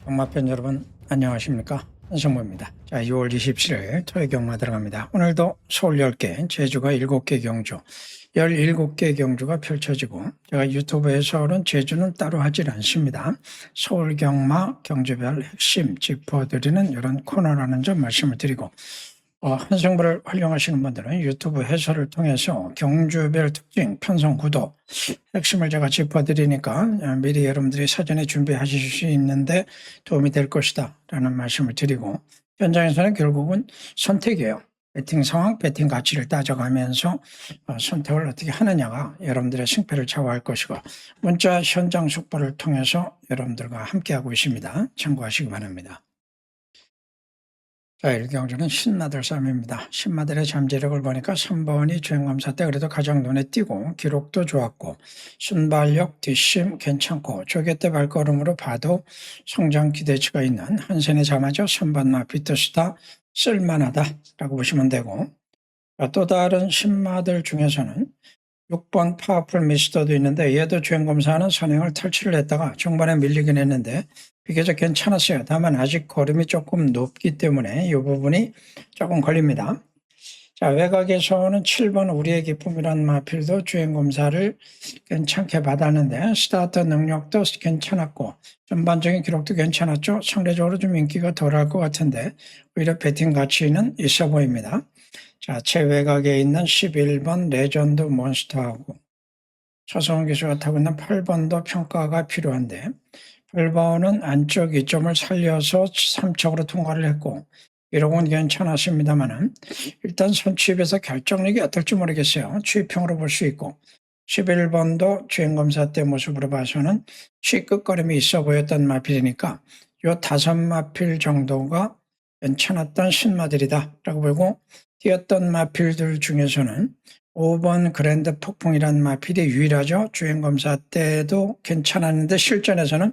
경마편 여러분 안녕하십니까, 한성모입니다. 자, 6월 27일 토요 경마 들어갑니다. 오늘도 서울 10개, 제주가 7개 경주, 17개 경주가 펼쳐지고, 제가 유튜브에서는 제주는 따로 하질 않습니다. 서울 경마 경주별 핵심 짚어드리는 이런 코너라는 점 말씀을 드리고, 한성부를 활용하시는 분들은 유튜브 해설을 통해서 경주별 특징, 편성, 구도, 핵심을 제가 짚어드리니까 미리 여러분들이 사전에 준비하실 수 있는데 도움이 될 것이다 라는 말씀을 드리고, 현장에서는 결국은 선택이에요. 배팅 상황, 배팅 가치를 따져가면서 선택을 어떻게 하느냐가 여러분들의 승패를 좌우할 것이고, 문자 현장 속보를 통해서 여러분들과 함께하고 있습니다. 참고하시기 바랍니다. 자, 일경주는 신마들 싸움입니다. 신마들의 잠재력을 보니까 3번이 주행검사 때 그래도 가장 눈에 띄고 기록도 좋았고 순발력, 뒷심 괜찮고 조개 때 발걸음으로 봐도 성장 기대치가 있는 한센의 자마저 3번 마피트스타 쓸만하다라고 보시면 되고, 또 다른 신마들 중에서는 6번 파워풀 미스터도 있는데, 얘도 주행검사는 선행을 탈취를 했다가 중반에 밀리긴 했는데 비교적 괜찮았어요. 다만 아직 걸음이 조금 높기 때문에 이 부분이 조금 걸립니다. 자, 외곽에서는 7번 우리의 기쁨이란 마필도 주행검사를 괜찮게 받았는데 스타트 능력도 괜찮았고 전반적인 기록도 괜찮았죠. 상대적으로 좀 인기가 덜할 것 같은데 오히려 배팅 가치는 있어 보입니다. 자, 최외곽에 있는 11번 레전드 몬스터하고 차성훈 기수가 타고 있는 8번도 평가가 필요한데, 8번은 안쪽 2점을 살려서 3척으로 통과를 했고 이러고는 괜찮았습니다만은 일단 선취입에서 결정력이 어떨지 모르겠어요. 취입형으로 볼 수 있고, 11번도 주행검사 때 모습으로 봐서는 취끝걸음이 있어 보였던 마필이니까 요 5마필 정도가 괜찮았던 신마들이다라고 보고, 뛰었던 마필들 중에서는 5번 그랜드 폭풍이라는 마필이 유일하죠. 주행검사 때도 괜찮았는데 실전에서는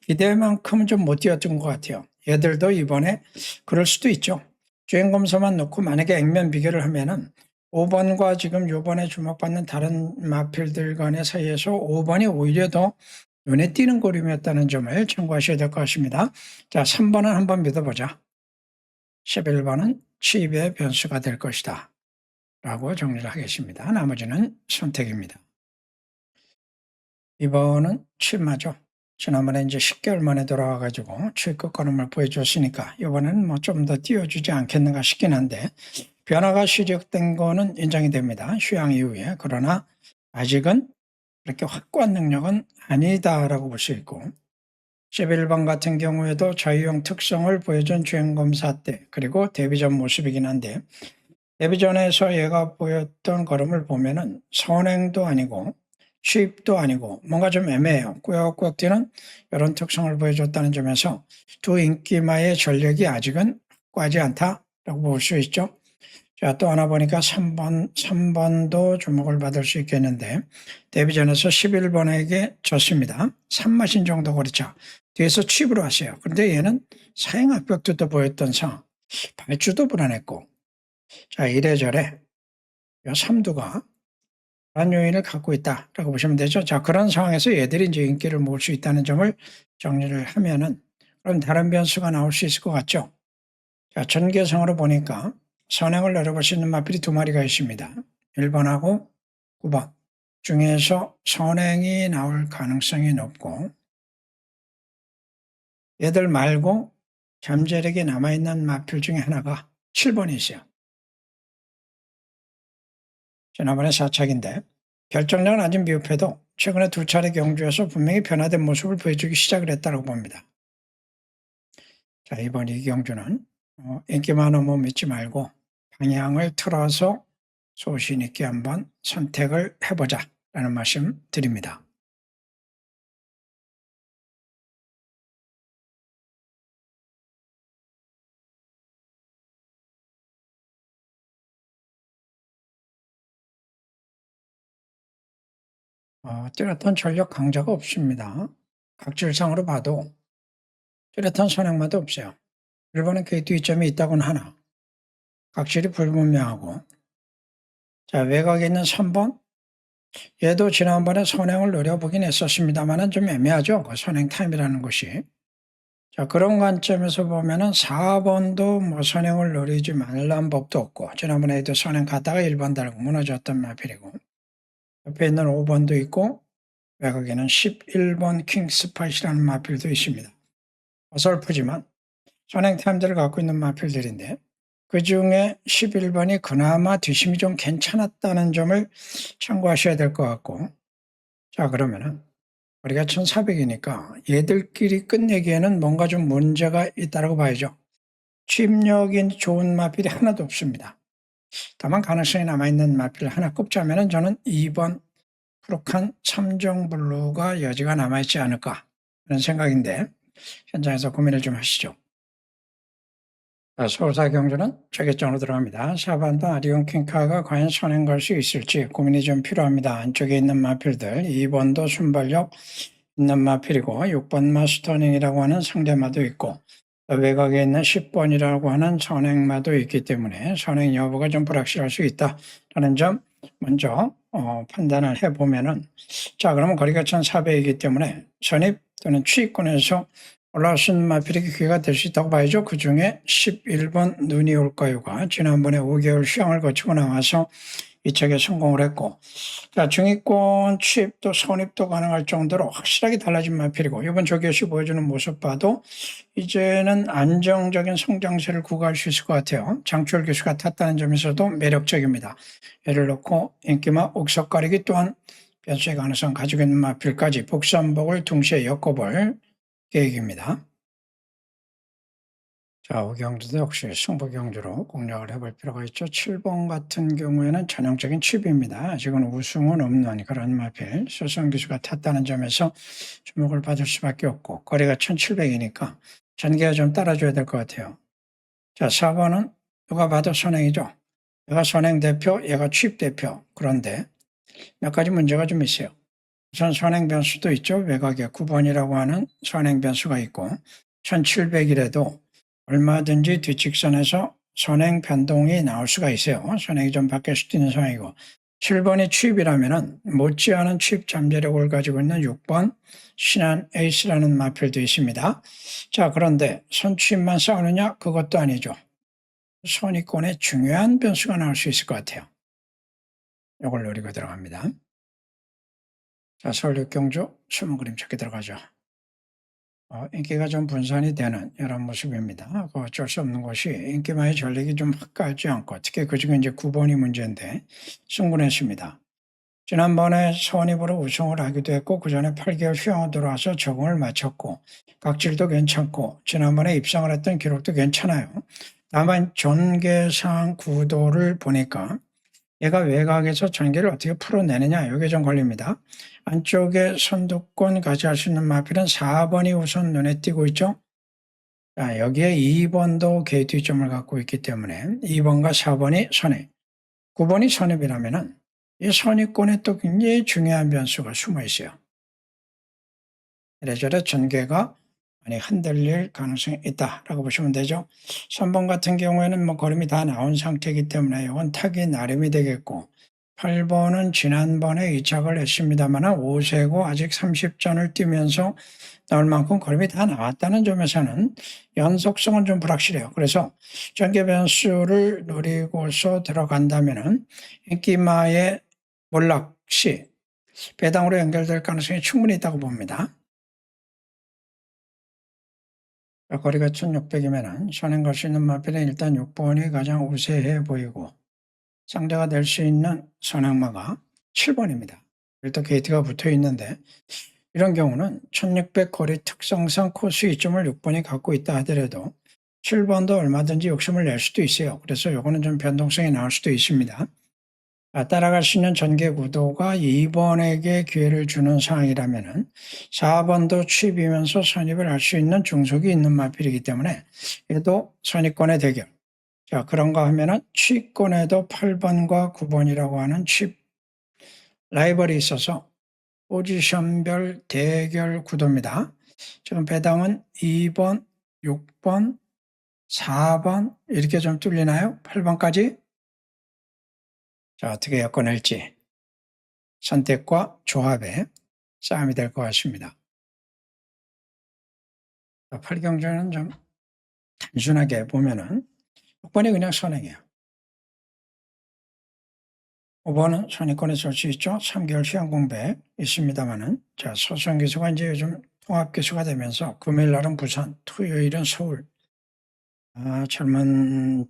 기대만큼은 좀 못 뛰었던 것 같아요. 얘들도 이번에 그럴 수도 있죠. 주행검사만 놓고 만약에 액면 비교를 하면은 5번과 지금 요번에 주목받는 다른 마필들 간의 사이에서 5번이 오히려 더 눈에 띄는 그림이었다는 점을 참고하셔야 될 것 같습니다. 자, 3번은 한번 믿어보자. 11번은 취입의 변수가 될 것이다 라고 정리를 하겠습니다. 나머지는 선택입니다. 이번은 취마죠. 지난번에 이제 10개월 만에 돌아와가지고 취급 걸음을 보여줬으니까 이번에는 뭐 좀 더 띄워주지 않겠는가 싶긴 한데, 변화가 시작된 거는 인정이 됩니다. 휴양 이후에. 그러나 아직은 그렇게 확고한 능력은 아니다라고 볼 수 있고, 11번 같은 경우에도 자유형 특성을 보여준 주행검사 때 그리고 데뷔전 모습이긴 한데, 데뷔전에서 얘가 보였던 걸음을 보면은 선행도 아니고 취입도 아니고 뭔가 좀 애매해요. 꾸역꾸역 뛰는 이런 특성을 보여줬다는 점에서 두 인기마의 전력이 아직은 확고하지 않다라고 볼 수 있죠. 자, 또 하나 보니까 3번도 주목을 받을 수 있겠는데, 데뷔전에서 11번에게 졌습니다. 3마신 정도 그렇죠. 뒤에서 취입으로 왔어요. 그런데 얘는 사행 압박도 또 보였던 상황, 발주도 불안했고, 자, 이래저래 이 삼두가 그런 요인을 갖고 있다라고 보시면 되죠. 자, 그런 상황에서 얘들이 이제 인기를 모을 수 있다는 점을 정리를 하면은 그럼 다른 변수가 나올 수 있을 것 같죠. 자, 전개성으로 보니까 선행을 노려볼 수 있는 마필이 2마리가 있습니다. 1번하고 9번 중에서 선행이 나올 가능성이 높고, 얘들 말고 잠재력이 남아있는 마필 중에 하나가 7번이 있어요. 지난번에 4착인데 결정력은 아직 미흡해도 최근에 2차례 경주에서 분명히 변화된 모습을 보여주기 시작을 했다고 봅니다. 자, 이번 이 경주는 인기만 너무 믿지 말고 방향을 틀어서 소신 있게 한번 선택을 해보자 라는 말씀 드립니다. 뚜렷한 전력 강자가 없습니다. 각질상으로 봐도 뚜렷한 선행마도 없어요. 일본은 그 뒤점이 있다고는 하나 각질이 불분명하고, 자, 외곽에 있는 3번 얘도 지난번에 선행을 노려보긴 했었습니다만 좀 애매하죠. 그 선행 타임이라는 것이. 자, 그런 관점에서 보면은 4번도 뭐 선행을 노리지 말라는 법도 없고, 지난번에도 선행 가다가 1번 달고 무너졌던 마필이고, 옆에 있는 5번도 있고, 외곽에는 11번 킹스팟이라는 마필도 있습니다. 어설프지만 선행 타임들을 갖고 있는 마필들인데, 그 중에 11번이 그나마 뒷심이 좀 괜찮았다는 점을 참고하셔야 될 것 같고, 자, 그러면은 거리가 1400이니까 얘들끼리 끝내기에는 뭔가 좀 문제가 있다고 봐야죠. 취입력이 좋은 마필이 하나도 없습니다. 다만 가능성이 남아있는 마필을 하나 꼽자면 저는 2번 푸르칸 참정블루가 여지가 남아있지 않을까 그런 생각인데, 현장에서 고민을 좀 하시죠. 서울사 경주는 저격전으로 들어갑니다. 4번도 아리온 킹카가 과연 선행 걸 수 있을지 고민이 좀 필요합니다. 안쪽에 있는 마필들 2번도 순발력 있는 마필이고, 6번 마스터닝이라고 하는 상대마도 있고, 외곽에 있는 10번이라고 하는 선행마도 있기 때문에 선행 여부가 좀 불확실할 수 있다라는 점 먼저 판단을 해보면은, 자, 그러면 거리가 1400이기 때문에 선입 또는 취입권에서 올라오신 마필에게 기회가 될 수 있다고 봐야죠. 그 중에 11번 눈이 올까요가 지난번에 5개월 휴양을 거치고 나와서 이 책에 성공을 했고, 자, 중위권 취입도 선입도 가능할 정도로 확실하게 달라진 마필이고, 이번 조교시 보여주는 모습 봐도 이제는 안정적인 성장세를 구가할 수 있을 것 같아요. 장철 교수가 탔다는 점에서도 매력적입니다. 예를 놓고 인기마 옥석가리기 또한 변수의 가능성 가지고 있는 마필까지 복선복을 동시에 엮어볼 계획입니다. 자, 오경주도 역시 승부경주로 공략을 해볼 필요가 있죠. 7번 같은 경우에는 전형적인 칩입니다. 아직은 우승은 없는 그런 마필, 소선 기수가 탔다는 점에서 주목을 받을 수밖에 없고, 거리가 1700이니까 전개가 좀 따라줘야 될 것 같아요. 자, 4번은 누가 봐도 선행이죠. 얘가 선행 대표, 얘가 칩 대표. 그런데 몇 가지 문제가 좀 있어요. 우선 선행 변수도 있죠. 외곽에 9번이라고 하는 선행 변수가 있고, 1700이라도 얼마든지 뒷직선에서 선행 변동이 나올 수가 있어요. 선행이 좀 바뀔 수도 있는 상황이고, 7번이 취입이라면 못지않은 취입 잠재력을 가지고 있는 6번 신한 에이스라는 마필도 있습니다. 자, 그런데 선취입만 싸우느냐? 그것도 아니죠. 선의권에 중요한 변수가 나올 수 있을 것 같아요. 이걸 노리고 들어갑니다. 자, 서울 육경주 숨은 그림 찾기 들어가죠. 인기가 좀 분산이 되는 이런 모습입니다. 어쩔 수 없는 것이 인기만의 전력이 좀 확가하지 않고, 특히 그중에 이제 9번이 문제인데 승분했습니다. 지난번에 선입으로 우승을 하기도 했고, 그 전에 8개월 휴양을 들어와서 적응을 마쳤고, 각질도 괜찮고, 지난번에 입상을 했던 기록도 괜찮아요. 다만 전개상 구도를 보니까 얘가 외곽에서 전개를 어떻게 풀어내느냐, 이게 좀 걸립니다. 안쪽에 선두권 가져갈 수 있는 마필은 4번이 우선 눈에 띄고 있죠. 자, 여기에 2번도 게이트점을 갖고 있기 때문에 2번과 4번이 선입, 9번이 선입이라면은 이 선입권에 또 굉장히 중요한 변수가 숨어 있어요. 이래저래 전개가 많이 흔들릴 가능성이 있다라고 보시면 되죠. 3번 같은 경우에는 뭐 걸음이 다 나온 상태이기 때문에 이건 타기 나름이 되겠고, 8번은 지난번에 이착을 했습니다만 5세고 아직 30전을 뛰면서 나올 만큼 걸음이 다 나왔다는 점에서는 연속성은 좀 불확실해요. 그래서 전개 변수를 노리고서 들어간다면은 인기마의 몰락시 배당으로 연결될 가능성이 충분히 있다고 봅니다. 거리가 1600이면 선행 갈 수 있는 마필은 일단 6번이 가장 우세해 보이고, 상대가 될 수 있는 선행마가 7번입니다. 일단 게이트가 붙어 있는데, 이런 경우는 1600 거리 특성상 코스 이점을 6번이 갖고 있다 하더라도 7번도 얼마든지 욕심을 낼 수도 있어요. 그래서 요거는 좀 변동성이 나올 수도 있습니다. 따라갈 수 있는 전개 구도가 2번에게 기회를 주는 상황이라면 4번도 취입이면서 선입을 할 수 있는 중속이 있는 마필이기 때문에 얘도 선입권의 대결. 자, 그런가 하면은 취권에도 8번과 9번이라고 하는 취 라이벌이 있어서 포지션별 대결 구도입니다. 지금 배당은 2번, 6번, 4번 이렇게 좀 뚫리나요? 8번까지? 자, 어떻게 엮어낼지 선택과 조합의 싸움이 될 것 같습니다. 팔경주는 좀 단순하게 보면은 6번이 그냥 선행이에요. 5번은 선의권에 설 수 있죠. 3개월 시험 공부에 있습니다만은, 자, 소선기수가 이제 요즘 통합기수가 되면서 금요일 날은 부산, 토요일은 서울. 젊은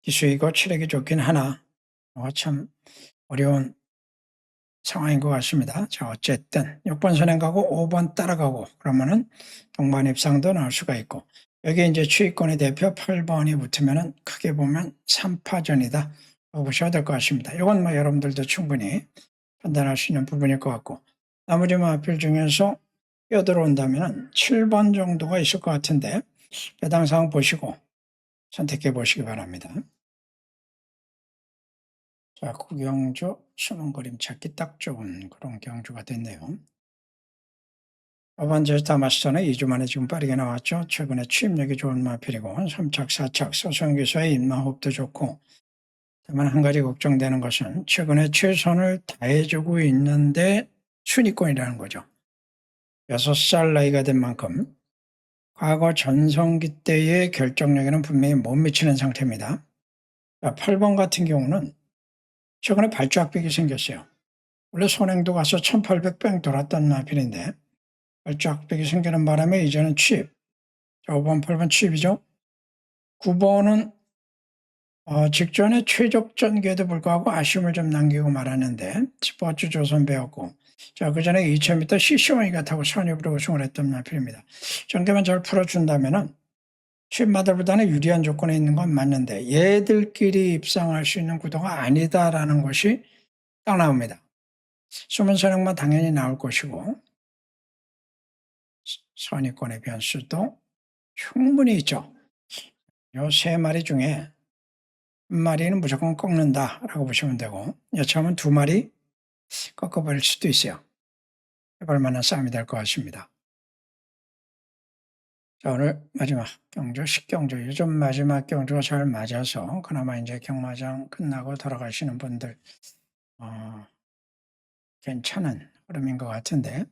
기수이고 체력이 좋긴 하나, 참 어려운 상황인 것 같습니다. 자, 어쨌든 6번 선행 가고 5번 따라가고 그러면은 동반 입상도 나올 수가 있고, 여기 이제 추위권의 대표 8번이 붙으면은 크게 보면 3파전이다. 보셔야 될 것 같습니다. 이건 뭐 여러분들도 충분히 판단할 수 있는 부분일 것 같고, 나머지 마필 중에서 끼어들어온다면 7번 정도가 있을 것 같은데, 배당 사항 보시고 선택해 보시기 바랍니다. 자, 구경주 수능 그림 찾기 딱 좋은 그런 경주가 됐네요. 어반제스타 마스터는 2주 만에 지금 빠르게 나왔죠. 최근에 취임력이 좋은 마필이고 3착, 4착 소선기수의 입마호흡도 좋고, 다만 한 가지 걱정되는 것은 최근에 최선을 다해주고 있는데 순위권이라는 거죠. 6살 나이가 된 만큼 과거 전성기 때의 결정력에는 분명히 못 미치는 상태입니다. 8번 같은 경우는 최근에 발주학백이 생겼어요. 원래 선행도 가서 1800뺑 돌았던 마필인데 발주학백이 생기는 바람에 이제는 취입. 5번, 8번 취입이죠. 9번은 직전에 최적 전개에도 불구하고 아쉬움을 좀 남기고 말았는데 스포츠 조선 배웠고, 자, 그 전에 2000m CC1가 타고 선입으로 우승을 했던 마필입니다. 전개만 잘 풀어준다면은 취입마들보다는 유리한 조건에 있는 건 맞는데 얘들끼리 입상할 수 있는 구도가 아니다라는 것이 딱 나옵니다. 수문 선행만 당연히 나올 것이고 선입권의 변수도 충분히 있죠. 요 세 마리 중에 한 마리는 무조건 꺾는다라고 보시면 되고, 여차하면 2마리 꺾어버릴 수도 있어요. 해볼 만한 싸움이 될 것 같습니다. 자, 오늘 마지막 경주, 식경주. 요즘 마지막 경주가 잘 맞아서 그나마 이제 경마장 끝나고 돌아가시는 분들 괜찮은 흐름인 것 같은데,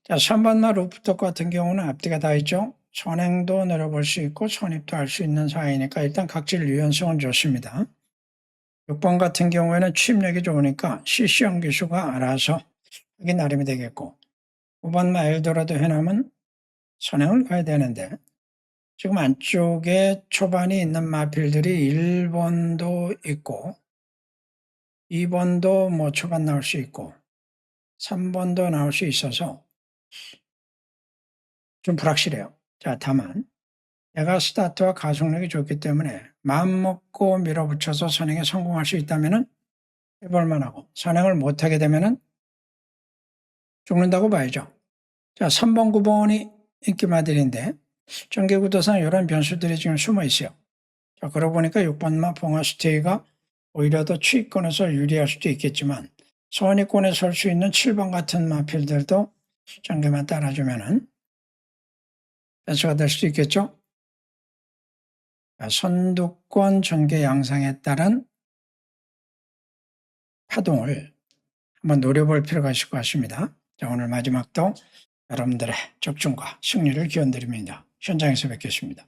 자, 3번마 루프톱 같은 경우는 앞뒤가 다 있죠. 선행도 내려볼 수 있고 선입도 할 수 있는 사이니까 일단 각질 유연성은 좋습니다. 6번 같은 경우에는 취입력이 좋으니까 CC형 기수가 알아서 하기 나름이 되겠고, 5번마 엘도라도 해남은 선행을 가야 되는데 지금 안쪽에 초반이 있는 마필들이 1번도 있고 2번도 뭐 초반 나올 수 있고 3번도 나올 수 있어서 좀 불확실해요. 자, 다만 내가 스타트와 가속력이 좋기 때문에 마음먹고 밀어붙여서 선행에 성공할 수 있다면 해볼 만하고, 선행을 못하게 되면 죽는다고 봐야죠. 자, 3번, 9번이 인기마들인데 전개구도상 이런 변수들이 지금 숨어 있어요. 자, 그러고 보니까 6번마 봉화스테이가 오히려 더 추위권에서 유리할 수도 있겠지만 선위권에 설 수 있는 7번 같은 마필들도 전개만 따라주면은 변수가 될 수도 있겠죠. 선두권 전개 양상에 따른 파동을 한번 노려볼 필요가 있을 것 같습니다. 자, 오늘 마지막도 여러분들의 적중과 승리를 기원드립니다. 현장에서 뵙겠습니다.